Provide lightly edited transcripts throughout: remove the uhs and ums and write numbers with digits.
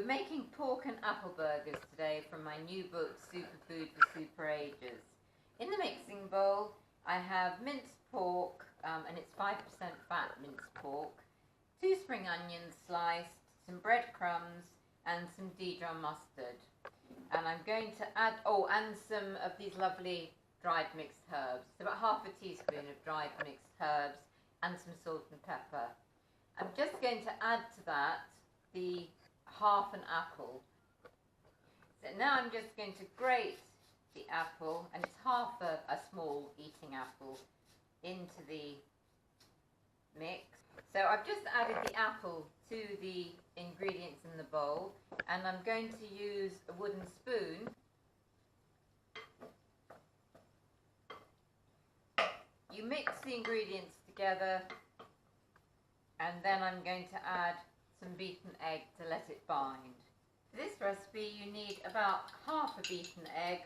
We're making pork and apple burgers today from my new book, Superfood for Super Agers. In the mixing bowl, I have minced pork, and it's 5% fat minced pork, 2 spring onions sliced, some breadcrumbs, and some Dijon mustard. And I'm going to add, and some of these lovely dried mixed herbs. It's about half a teaspoon of dried mixed herbs and some salt and pepper. I'm just going to add to that the half an apple. So now I'm just going to grate the apple, and it's half a small eating apple, into the mix. So I've just added the apple to the ingredients in the bowl, and I'm going to use a wooden spoon You mix the ingredients together, and then I'm going to add some beaten egg to let it bind. For this recipe you need about half a beaten egg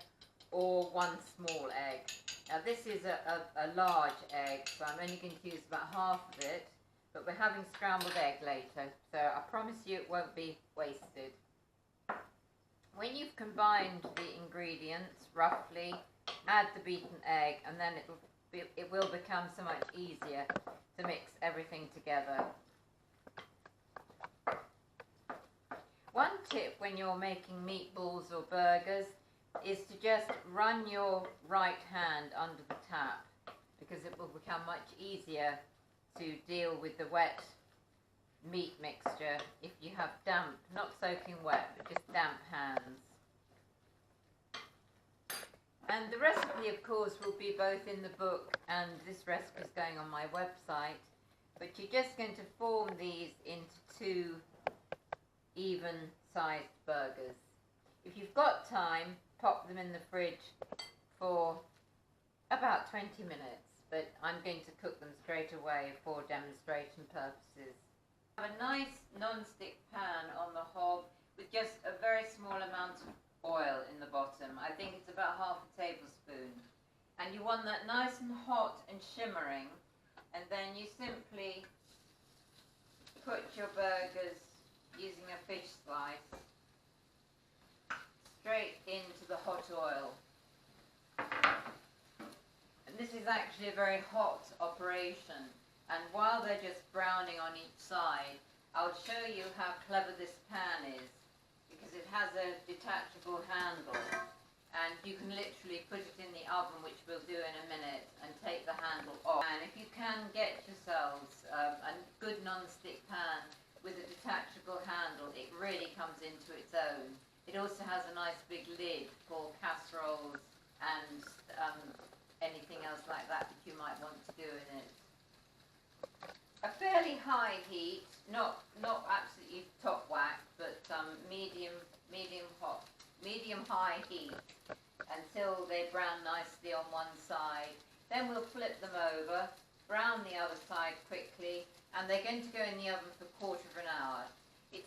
or 1 small egg. Now this is a large egg, so I'm only going to use about half of it, but we're having scrambled egg later, so I promise you it won't be wasted. When you've combined the ingredients roughly, add the beaten egg, and then it will become so much easier to mix everything together. One tip when you're making meatballs or burgers is to just run your right hand under the tap, because it will become much easier to deal with the wet meat mixture if you have damp, not soaking wet, but just damp hands. And the recipe, of course, will be both in the book, and this recipe is going on my website, but you're just going to form these into 2 even-sized burgers. If you've got time, pop them in the fridge for about 20 minutes, but I'm going to cook them straight away for demonstration purposes. I have a nice non-stick pan on the hob with just a very small amount of oil in the bottom. I think it's about half a tablespoon. And you want that nice and hot and shimmering, and then you simply put your burgers, using a fish slice, straight into the hot oil. And this is actually a very hot operation, and while they're just browning on each side, I'll show you how clever this pan is, because it has a detachable handle, and you can literally put it in the oven, which we'll do in a minute, and take the handle off. And if you can get yourselves a good non-stick pan with a detachable handle, it really comes into its own. It also has a nice big lid for casseroles and anything else like that you might want to do in it. A fairly high heat, not absolutely top whack, but medium high heat until they brown nicely on one side. Then we'll flip them over, brown the other side quickly, and they're going to go in the oven for a quarter of an hour. It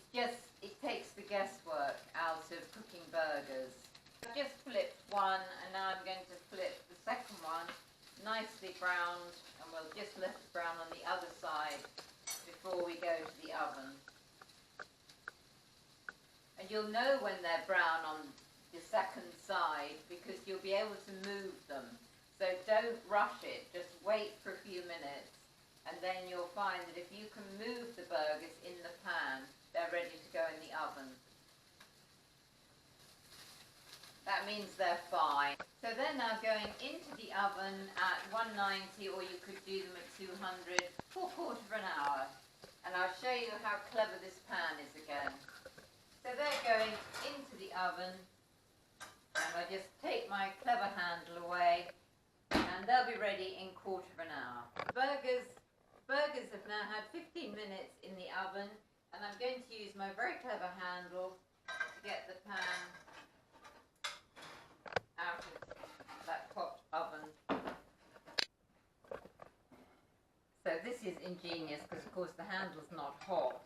takes the guesswork out of cooking burgers. I've just flipped one, and now I'm going to flip the second one, nicely browned, and we'll just let it brown on the other side before we go to the oven. And you'll know when they're brown on the second side, because you'll be able to move them. So don't rush it, just wait for a few minutes, and then you'll find that if you can move the burgers in the pan, they're ready to go in the oven. That means they're fine. So they're now going into the oven at 190, or you could do them at 200 for a quarter of an hour. And I'll show you how clever this pan is again. So they're going into the oven, and I just take my clever handle away, and they'll be ready in a quarter of an hour. Burgers have now had 15 minutes in the oven, and I'm going to use my very clever handle to get the pan out of that hot oven. So this is ingenious, because of course the handle's not hot,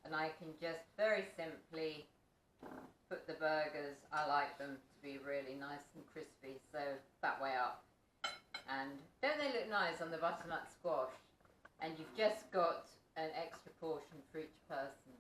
and I can just very simply put the burgers, I like them to be really nice and crispy, so that way up. And don't they look nice on the butternut squash? And you've just got an extra portion for each person.